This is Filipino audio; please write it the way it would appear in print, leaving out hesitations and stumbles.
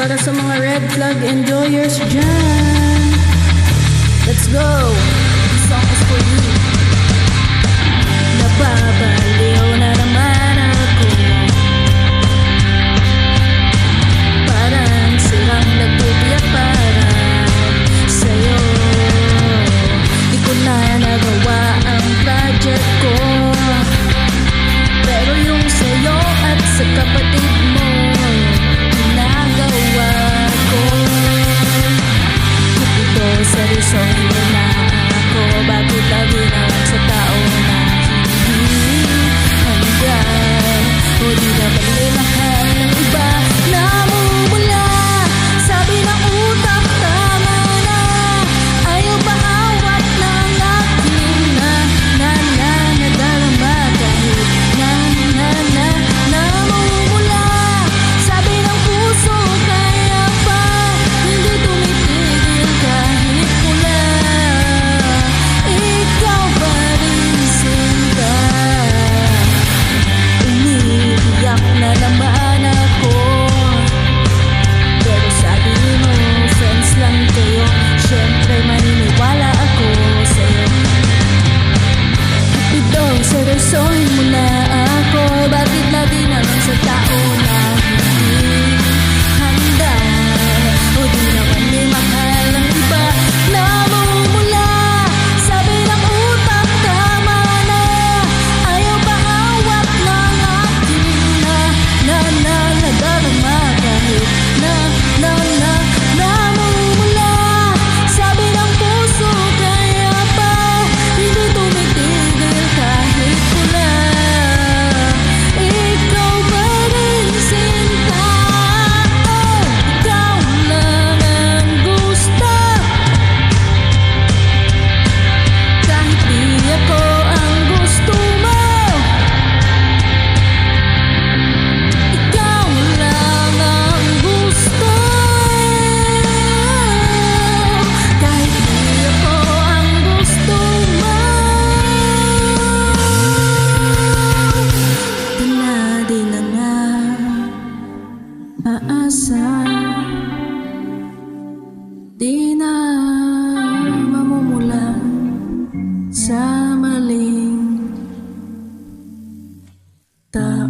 para sa mga red flag enjoyers dyan. Let's go! This song is for you. Nababaliw na naman ako, parang silang nagbibiyak para sa'yo. Di ko na nagawa ang project ko, pero yung sa'yo at sa kapatid mo nagawa ko. Ito sa reason mo na ako, bakit lagi na lang sa tao na hindi hanggan. O di na pagmimahal ng iba, namumula. Sabi ng utak, tama na. Ayaw ba awat ng aking nadarama kahit namumula. Sabi ng puso, kaya pa hindi tumitigil kahit pula. Ikaw pa rin sinta. Umiiyak na naman ako, pero sabi mo friends lang kayo. Siyempre maniniwala ako sa'yo. Ito, seryosohin mo na ako, bakit lagi na lang sa tao na hindi handa. O di naman may mahal ng iba, namumula. Sabi ng utak, tama na. Ayaw ba awat ng aking nadarama kahit namumula. Sabi ng puso, kaya pa hindi tumitigil kahit pula. Ikaw pa rin sinta. Ikaw lang ang gusto, kahit di ako ang gusto mo. Ikaw lang ang gusto, kahit di ako ang gusto mo. Tanadi na nga aasa, di na mamumula sa maling tao.